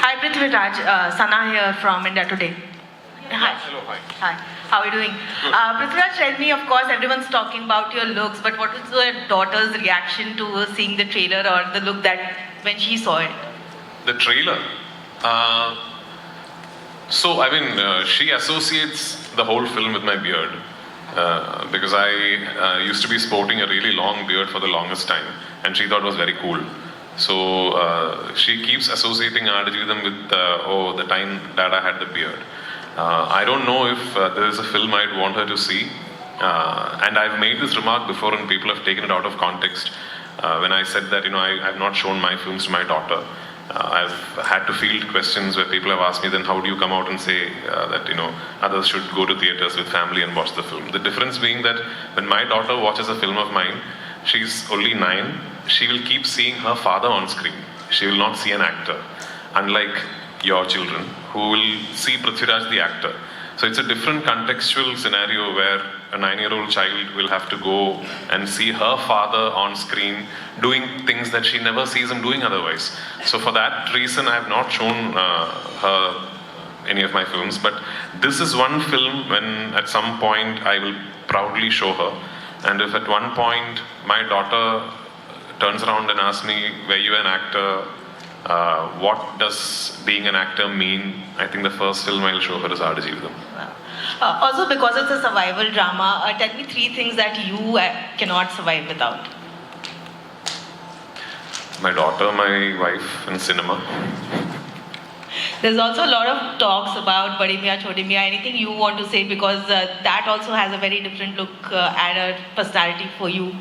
Hi, prithviraj, Sana here from India Today. Hi. Hello, hi. Hi. How are you doing? Prithviraj, tell me, of course, everyone's talking about your looks, but what was your daughter's reaction to seeing the trailer or the look that when she saw it? The trailer. She associates the whole film with my beard. Because I used to be sporting a really long beard for the longest time, and she thought it was very cool. So she keeps associating Aadujeevitham with, the time Dada had the beard. I don't know if there is a film I'd want her to see. And I've made this remark before and people have taken it out of context. When I said that, I've not shown my films to my daughter. I've had to field questions where people have asked me, then how do you come out and say that, others should go to theatres with family and watch the film? The difference being that when my daughter watches a film of mine, she's only 9, she will keep seeing her father on screen. She will not see an actor. Unlike your children, who will see Prithviraj the actor. So it's a different contextual scenario where a 9-year-old child will have to go and see her father on screen doing things that she never sees him doing otherwise. So for that reason, I have not shown her any of my films. But this is one film when at some point I will proudly show her. And if at one point my daughter turns around and asks me, were you an actor? What does being an actor mean? I think the first film I'll show her is Aadujeevitham. Wow. Also, because it's a survival drama, tell me 3 things that you cannot survive without. My daughter, my wife, and cinema. There's also a lot of talks about Badi Miyan, Choti Miyan. Anything you want to say, because that also has a very different look and a personality for you.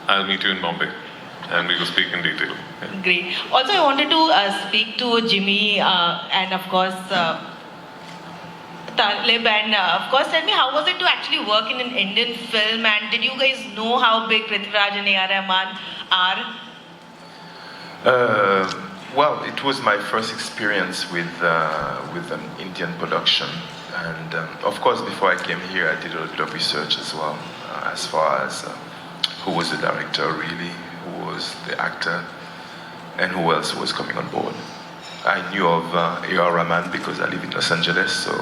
I'll meet you in Bombay and we will speak in detail. Yeah. Great. Also, I wanted to speak to Jimmy and of course Talib, and of course tell me, how was it to actually work in an Indian film, and did you guys know how big Prithviraj and A.R. Rahman are? Well, it was my first experience with an Indian production, and of course before I came here I did a little research as well, as far as who was the director really, who was the actor, and who else was coming on board. I knew of A.R. Rahman because I live in Los Angeles, so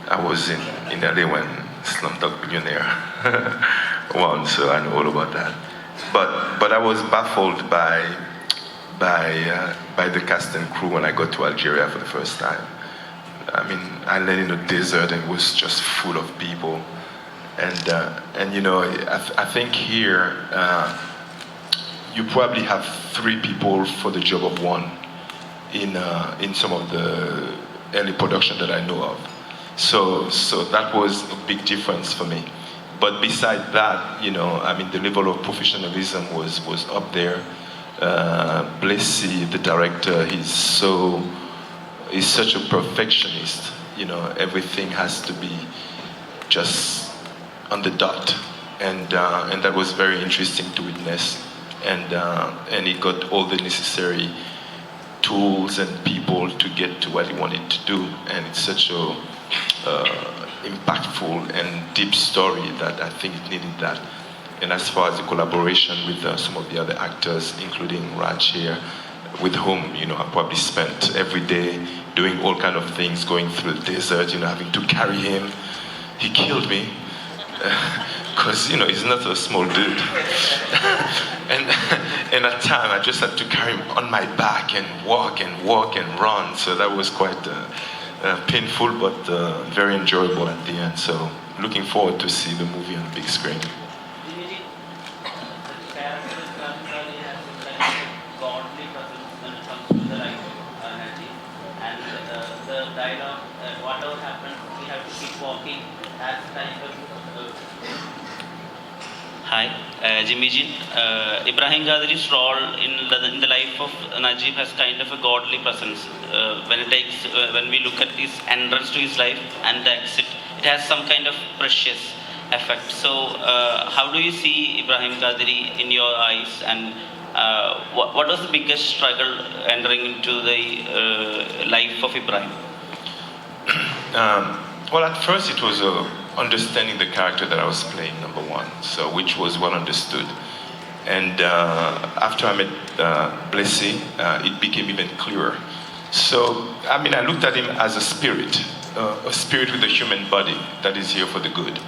I was in LA when Slumdog Millionaire won, so I know all about that. But I was baffled by the cast and crew when I got to Algeria for the first time. I mean, I landed in a desert and it was just full of people, and I think here you probably have 3 people for the job of 1 in some of the early production that I know of. So that was a big difference for me. But beside that, the level of professionalism was up there. Blessy, the director, he's such a perfectionist. Everything has to be just on the dot, and that was very interesting to witness. And he got all the necessary tools and people to get to what he wanted to do, and it's such a impactful and deep story that I think it needed that. And as far as the collaboration with some of the other actors, including Raj here, with whom I probably spent every day doing all kind of things, going through the desert, having to carry him. He killed me because he's not a small dude. and at time I just had to carry him on my back and walk and run. So that was quite painful, but very enjoyable at the end. So looking forward to see the movie on the big screen. Dialogue, whatever happens, we have to keep walking as kind of. Hi, Jimmy Jin. Ibrahim Ghazali's role in the life of Najib has kind of a godly presence. When we look at his entrance to his life and the exit, it has some kind of precious effect. So, how do you see Ibrahim Ghazali in your eyes, and what was the biggest struggle entering into the life of Ibrahim? Well, at first it was understanding the character that I was playing, number 1, so which was well understood. And after I met Blessy, it became even clearer. So, I mean, I looked at him as a spirit with a human body that is here for the good.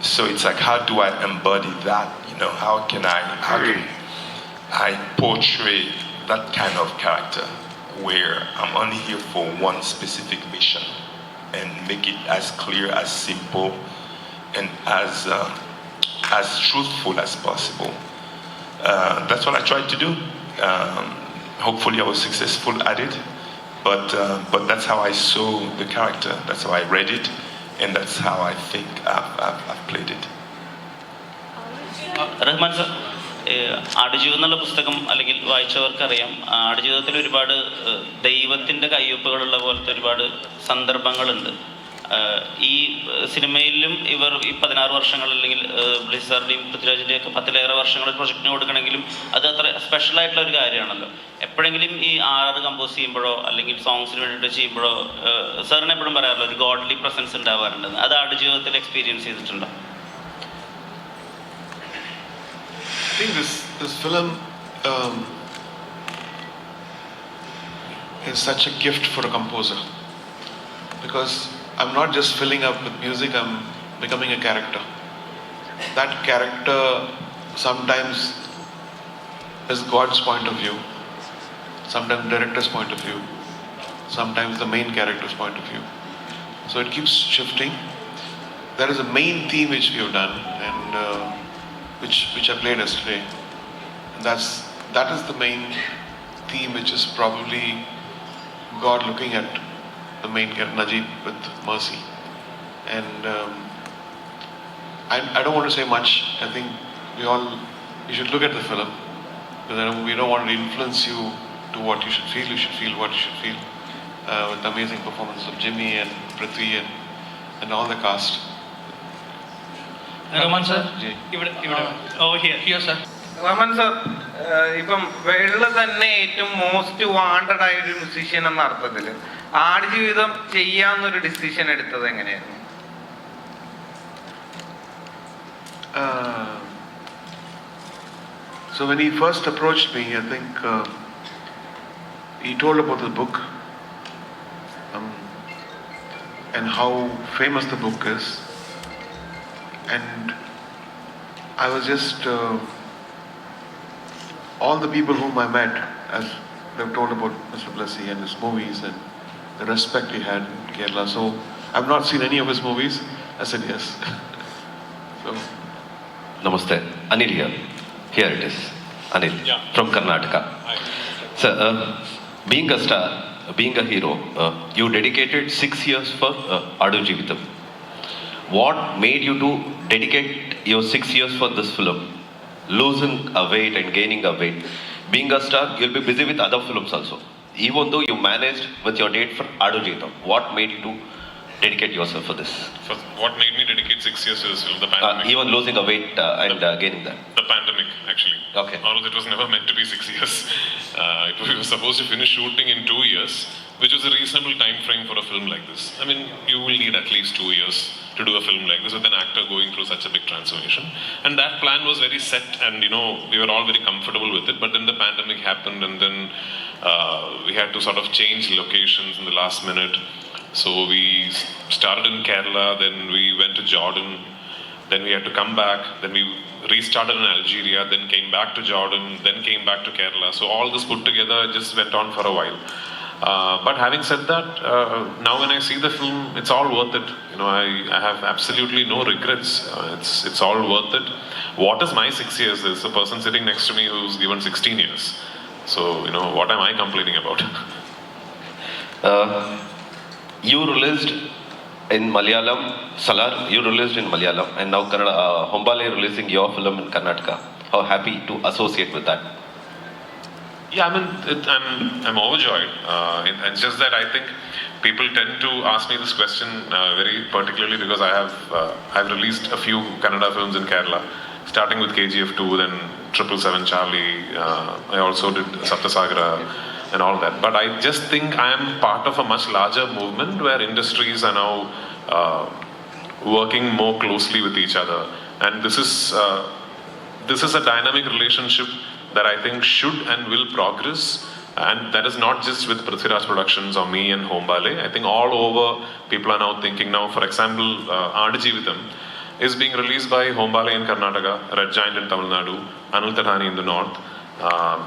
So it's like, how do I embody that? You know, how can I portray that kind of character where I'm only here for one specific mission and make it as clear, as simple, and as truthful as possible. That's what I tried to do. Hopefully, I was successful at it. But that's how I saw the character. That's how I read it, and that's how I think I've played it. Rahman sir, Aadujeevitham എന്നുള്ള പുസ്തകം അല്ലെങ്കിൽ വായിച്ചവർക്കറിയാം, ആടുജീവിതത്തിൽ ഒരുപാട് ദൈവത്തിൻ്റെ കയ്യൊപ്പുകളുള്ള പോലത്തെ ഒരുപാട് സന്ദർഭങ്ങളുണ്ട്. ഈ സിനിമയിലും ഇവർ ഈ 16 വർഷങ്ങൾ അല്ലെങ്കിൽ ബ്ലെസ്സി സാറിൻ്റെയും പൃഥ്വിരാജിൻ്റെയും ഒക്കെ 10-ലേറെ വർഷങ്ങൾ പ്രൊജക്റ്റിന് കൊടുക്കണമെങ്കിലും അത് അത്ര സ്പെഷ്യൽ ആയിട്ടുള്ള ഒരു കാര്യമാണല്ലോ. എപ്പോഴെങ്കിലും ഈ ആറ് കമ്പോസ് ചെയ്യുമ്പോഴോ അല്ലെങ്കിൽ സോങ്സിന് വേണ്ടിയിട്ട് ചെയ്യുമ്പോഴോ സാറിന് എപ്പോഴും പറയാറില്ല ഒരു ഗോഡ്ലി പ്രസൻസ് ഉണ്ടാവാറുണ്ടെന്ന്. അത് ആടുജീവിതത്തിൽ എക്സ്പീരിയൻസ് ചെയ്തിട്ടുണ്ടോ? I think this film is such a gift for a composer, because I'm not just filling up with music, I'm becoming a character. That character sometimes is God's point of view, sometimes director's point of view, sometimes the main character's point of view. So it keeps shifting. There is a main theme which we have done, and which I played yesterday. And that is the main theme, which is probably God looking at the main character Najib with mercy. And I don't want to say much. I think you should look at the film, because we don't want to influence you to what you should feel. You should feel what you should feel, with the amazing performances of Jimmy and Prithvi and all the cast. Rahman sir, Rahman sir, ഇപ്പം വേൾഡിൽ തന്നെ ഏറ്റവും most wanted ആയ ഒരു musician എന്ന അർത്ഥത്തിൽ Aadujeevitham ചെയ്യാന്നൊരു decision എടുത്തത് എങ്ങനെയായിരുന്നു? So when he first approached me, I think he told about the book and how famous the book is. And I was just all the people whom I met, as they've told about Mr. Blessy and his movies and the respect he had in Kerala. So I've not seen any of his movies. I said yes. So Namaste, Anil here. Here it is, Anil, from Karnataka. Hi. So, being a star, being a hero, you dedicated 6 years for Aadujeevitham. What made you to dedicate your 6 years for this film? Losing a weight and gaining a weight. Being a star, you'll be busy with other films also. Even though you managed with your date for Aadujeevitham, what made you to dedicate yourself for this? What made me dedicate 6 years to this film? The pandemic. Even losing a weight and gaining that. The pandemic, actually. Okay. Although it was never meant to be 6 years. We were supposed to finish shooting in 2 years, which was a reasonable time frame for a film like this. I mean, you will need at least 2 years to do a film like this with an actor going through such a big transformation. And that plan was very set, and we were all very comfortable with it. But then the pandemic happened, and then we had to sort of change locations in the last minute. So we started in Kerala, then we went to Jordan, then we had to come back, then we restarted in Algeria, then came back to Jordan, then came back to Kerala. So all this put together just went on for a while. But having said that, now when I see the film, it's all worth it. I have absolutely no regrets. It's all worth it. What is my 6 years? There's a person sitting next to me who's given 16 years. So, what am I complaining about? You released in Malayalam, Salar, you released in Malayalam, and now Hombale releasing your film in Karnataka. How happy to associate with that? Yeah, I mean, I'm overjoyed. It's just that I think people tend to ask me this question very particularly because I've released a few Kannada films in Kerala, starting with KGF 2, then 777 Charlie. I also did Saptasagara and all that. But I just think I am part of a much larger movement where industries are now working more closely with each other, and this is a dynamic relationship that I think should and will progress And that is not just with Prithviraj Productions or me and Hombale. I think all over people are now thinking now, for example, Aadujeevitham is being released by Hombale in Karnataka, Red Giant in Tamil Nadu, Anil Tadhani in the north,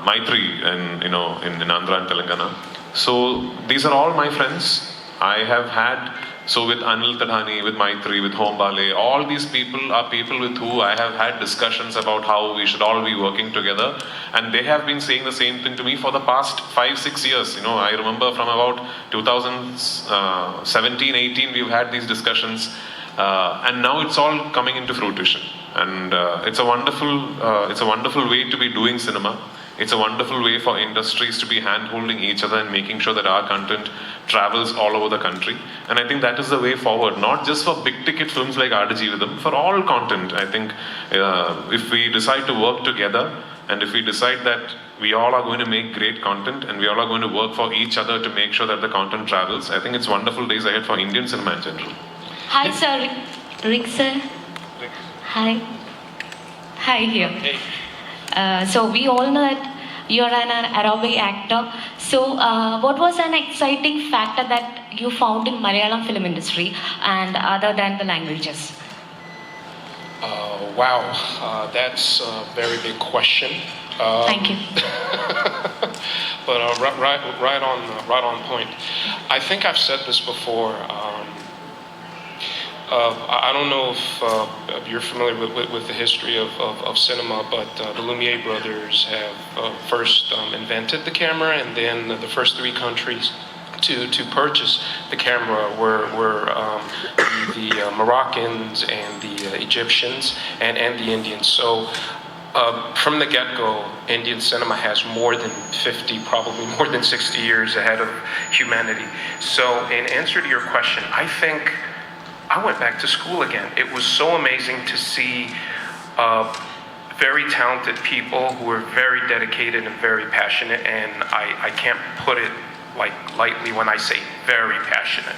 Maitri in Andhra and Telangana. So these are all my friends. I have had, so with Anil Tadhani, with Maitri, with Hombale, all these people are people with who I have had discussions about how we should all be working together. And they have been saying the same thing to me for the past 5-6 years. I remember from about 2017-18, we've had these discussions. And now it's all coming into fruition. And it's a wonderful way to be doing cinema. It's a wonderful way for industries to be hand-holding each other and making sure that our content travels all over the country. And I think that is the way forward, not just for big-ticket films like Aadujeevitham, for all content. I think if we decide to work together, and if we decide that we all are going to make great content, and we all are going to work for each other to make sure that the content travels, I think it's wonderful days ahead for Indian cinema in general. Hi, sir. Rik sir. Hi. Hi here. Hey. So we all know that you're an Arabic actor. So what was an exciting factor that you found in Malayalam film industry and other than the languages? Wow, that's a very big question. Thank you. But right on point. I think I've said this before. I don't know if you're familiar with the history of cinema, but the Lumiere brothers have first invented the camera, and then the first 3 countries to purchase the camera were the Moroccans and the Egyptians and the Indians. So from the get-go, Indian cinema has more than 50, probably more than 60 years ahead of humanity. So in answer to your question, I think I went back to school again. It was so amazing to see very talented people who were very dedicated and very passionate, and I can't put it lightly when I say very passionate.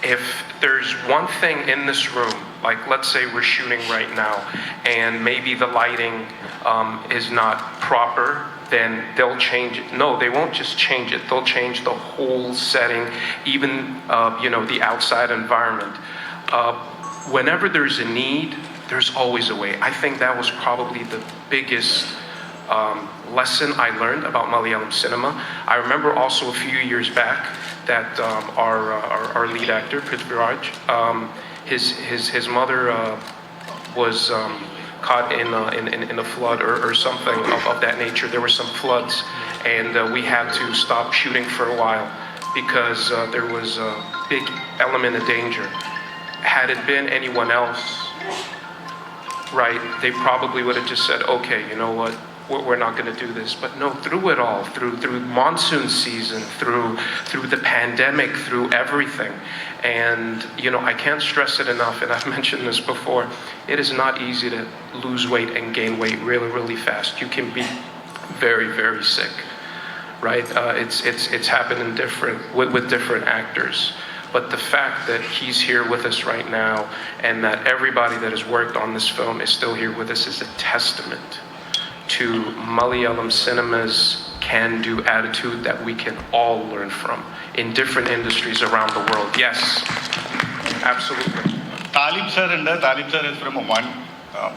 If there's one thing in this room, like let's say we're shooting right now, and maybe the lighting is not proper, then they'll change it. No, they won't just change it. They'll change the whole setting, even the outside environment. Whenever there's a need, there's always a way. I think that was probably the biggest lesson I learned about Malayalam cinema. I remember also a few years back that our lead actor, Prithviraj, his mother was caught in a flood or something of that nature. There were some floods, and we had to stop shooting for a while because there was a big element of danger. Had it been anyone else, right, they probably would have just said, okay, you know what, we're not going to do this. But no, through it all, through monsoon season, through the pandemic, through everything. And, I can't stress it enough, and I've mentioned this before, it is not easy to lose weight and gain weight really, really fast. You can be very, very sick, right? It's happened with different actors. But the fact that he's here with us right now and that everybody that has worked on this film is still here with us is a testament to Malayalam cinema's can-do attitude that we can all learn from in different industries around the world. Yes, absolutely. Talib sir is from one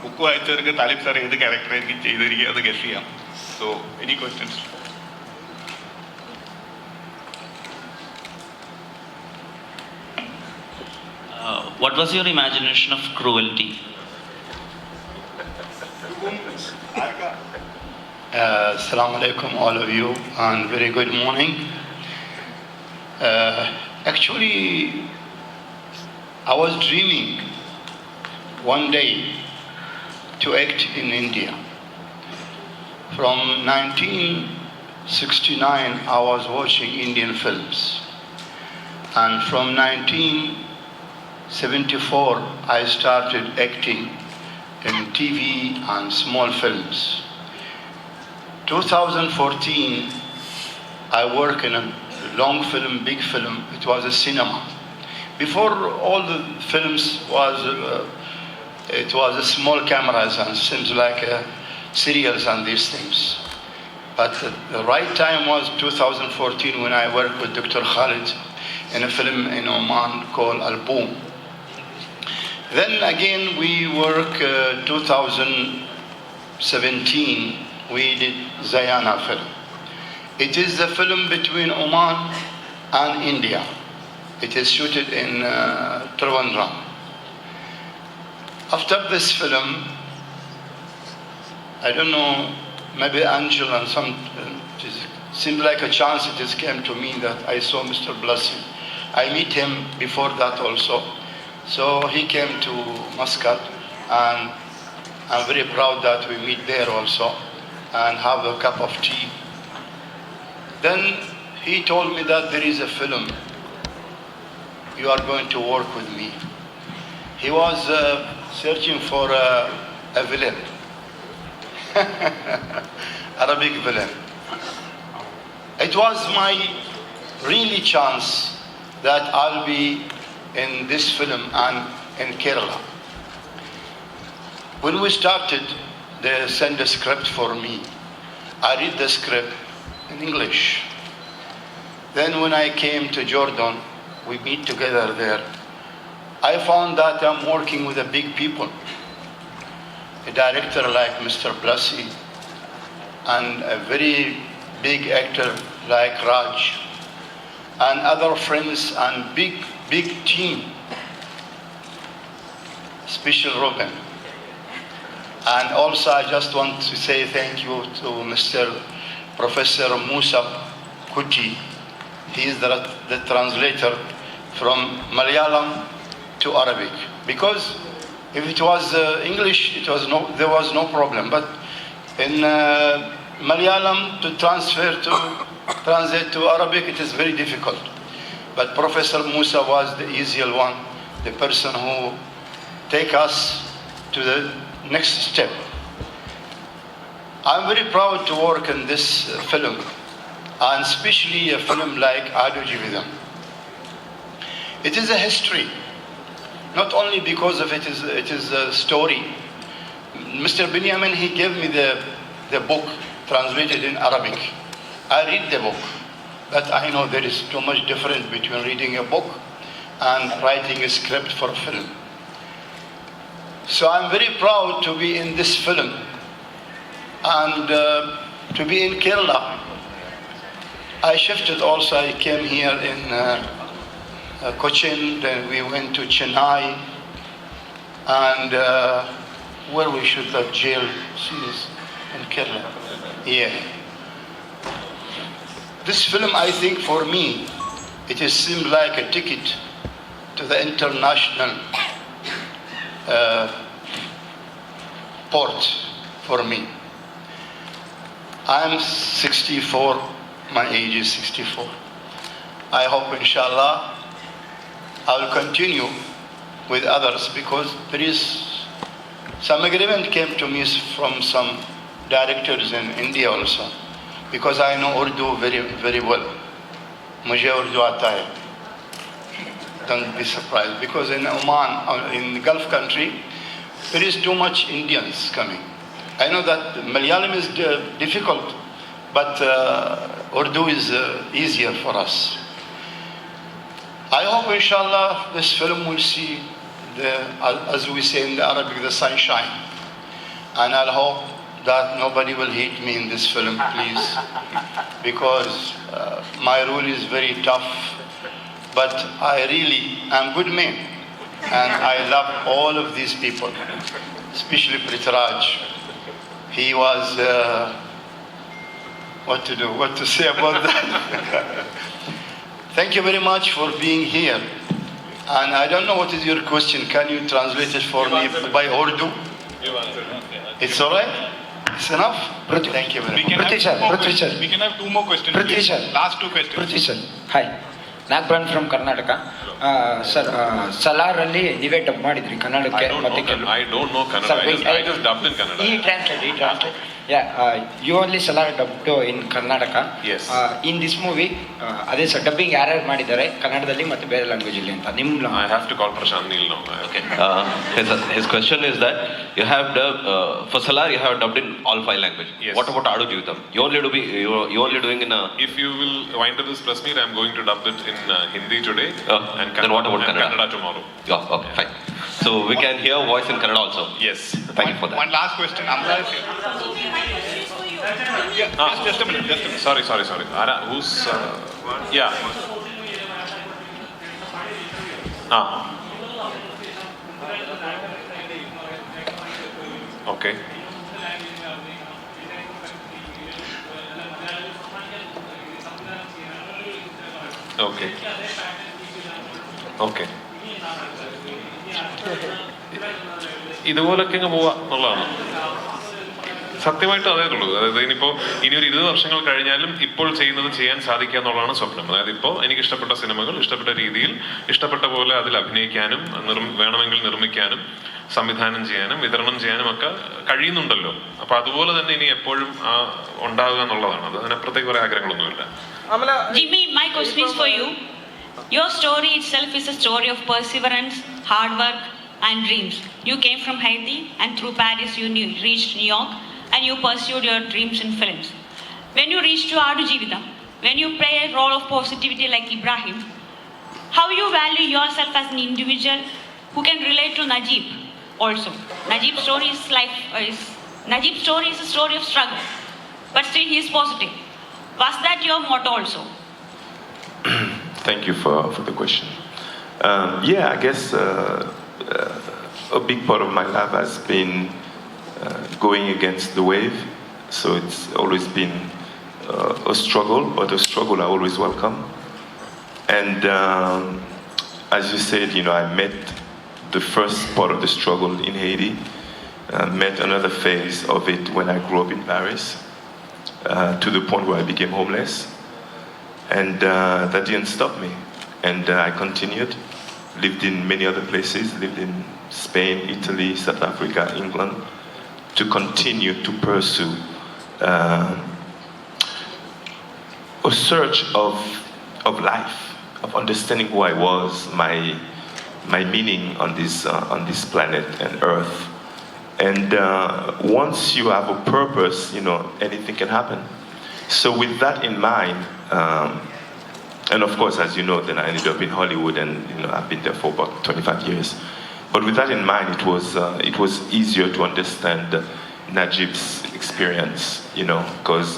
book. Talib sir is the character. So, any questions? What was your imagination of cruelty? Assalamu alaikum, all of you, and very good morning. Actually, I was dreaming one day to act in India. From 1969, I was watching Indian films, and from 1974, I started acting in TV and small films. 2014, I worked in a long film, big film. It was a cinema. Before all the films it was a small cameras and seems like serials and these things. But the right time was 2014 when I worked with Dr. Khalid in a film in Oman called Al-Boom. Then again we work 2017, we did Zayana film. It is a film between Oman and India. It is shooted in Trivandrum. After this film, I don't know, maybe Angel and some, it seemed like a chance it just came to me that I saw Mr. Blessy. I meet him before that also. So he came to Muscat, and I'm very proud that we meet there also and have a cup of tea. Then he told me that there is a film, you are going to work with me. He was searching for a villain, Arabic villain. It was my really chance that I'll be in this film and in Kerala. When we started, they sent a script for me. I read the script in English. Then when I came to Jordan, we meet together there. I found that I'm working with the big people. A director like Mr. Blessy and a very big actor like Raj and other friends and big team, special Robin. And also I just want to say thank you to Mr. Professor Musa Kuti. He is the translator from Malayalam to Arabic. Because if it was English, there was no problem. But in Malayalam to translate to Arabic, it is very difficult. But Professor Musa was the easier one, the person who take us to the next step. I'm very proud to work in this film, and especially a film like Aadujeevitham. It is a history, not only because of it is a story. Mr. Benjamin, he gave me the book translated in Arabic. I read the book, but I know there is too much difference between reading a book and writing a script for film. So I'm very proud to be in this film and to be in Kerala. I shifted also, I came here in Cochin, then we went to Chennai, and where we shoot that jail scenes in Kerala. Yeah. This film, I think for me, it has seemed like a ticket to the international port for me. I'm 64, my age is 64. I hope inshallah I will continue with others, because there is some agreement came to me from some directors in India also, because I know Urdu very, very well. Mujhe Urdu aata hai. Don't be surprised, because in Oman, in the Gulf country, there is too much Indians coming. I know that Malayalam is difficult, but Urdu is easier for us. I hope inshallah this film will see, as we say in the Arabic, the sunshine. And I hope that nobody will hate me in this film, please, because my role is very tough, but I really am good man, and I love all of these people, especially Prithviraj. He was, what to say about that? Thank you very much for being here. And I don't know what is your question. Can you translate it for me by Urdu? It's all right? It's enough? Thank you very much. We can have two more questions. Last two questions. Prithvi sir. Hi. Nagpan from Karnataka. Sir, Salar-alli ನೀವೇ dub ಮಾಡಿದ್ರಿ ಕನ್ನಡಕ್ಕೆ. I don't know Kannada. I just dubbed in Kannada. He translated. You only Salar dubbed in Karnataka. Yes. In this movie, ಅದೇ sir dubbing ಯಾರ್ಯಾರು ಮಾಡಿದ್ದಾರೆ ಕನ್ನಡದಲ್ಲಿ ಮತ್ತು ಬೇರೆ language ಅಲ್ಲಿ ಅಂತ ನಿಮ್ಮ I have to call Prashant Neel now. Okay. His question is that you have dubbed for Salar you have dubbed in all 5 languages. Yes. What about Aadujeevitham? You only doing in a. If you will wind up this press meet, I'm going to dub it in Hindi today and then what about Kannada? Kannada tomorrow. Yeah, okay, fine. So we can hear voice in Kannada also. Yes. Thank you for that. One last question. Amala is here. Just a minute. Sorry. Ara, who's? Yeah. Okay. Okay. Okay. ഇതുപോലൊക്കെ അങ്ങ് പോവാ എന്നുള്ളതാണ് സത്യമായിട്ടും അതേ ഉള്ളൂ. അതായത് ഇനിയിപ്പോൾ ഇനിയൊരു 20 വർഷങ്ങൾ കഴിഞ്ഞാലും ഇപ്പോൾ ചെയ്യുന്നത് ചെയ്യാൻ സാധിക്കുക എന്നുള്ളതാണ് സ്വപ്നം. അതായത് ഇപ്പോൾ എനിക്ക് ഇഷ്ടപ്പെട്ട സിനിമകൾ ഇഷ്ടപ്പെട്ട രീതിയിൽ ഇഷ്ടപ്പെട്ട പോലെ അതിൽ അഭിനയിക്കാനും വേണമെങ്കിൽ നിർമ്മിക്കാനും സംവിധാനം ചെയ്യാനും വിതരണം ചെയ്യാനും ഒക്കെ കഴിയുന്നുണ്ടല്ലോ. അപ്പൊ അതുപോലെ തന്നെ ഇനി എപ്പോഴും ഉണ്ടാവുക എന്നുള്ളതാണ്. അത് അതിനപ്പുറത്തേക്ക് കുറെ ആഗ്രഹങ്ങളൊന്നുമില്ല. Jimmy, my question is for you. Your story itself is a story of perseverance, hard work, and dreams. You came from Haiti, and through Paris you reached New York, and you pursued your dreams in films. When you reach to Aadujeevitham, when you play a role of positivity like Ibrahim, how you value yourself as an individual who can relate to Najib also. Najib's story is a story of struggle, but still he is positive. Was that your motto also? Thank you for the question. I guess a big part of my life has been going against the wave. So it's always been a struggle, but a struggle I always welcome. And as you said, I met the first part of the struggle in Haiti, met another phase of it when I grew up in Paris, to the point where I became homeless. And that didn't stop me. And I continued, lived in many other places, lived in Spain, Italy, South Africa, England, to continue to pursue a search of life, of understanding who I was, my meaning on this planet and Earth. And once you have a purpose, anything can happen. So with that in mind, and of course, as you know, then I ended up in Hollywood, and I've been there for about 25 years. But with that in mind, it was easier to understand Najib's experience, because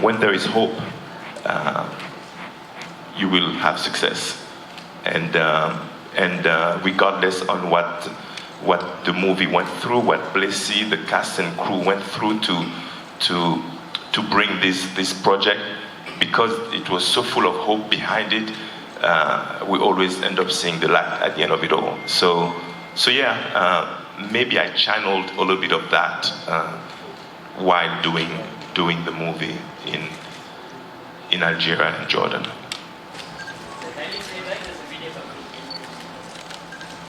when there is hope, you will have success, and regardless on what the movie went through, what Blessy, the cast and crew went through to bring this project, because it was so full of hope behind it, we always end up seeing the light at the end of it all. So maybe I channeled a little bit of that while doing the movie in Algeria and Jordan.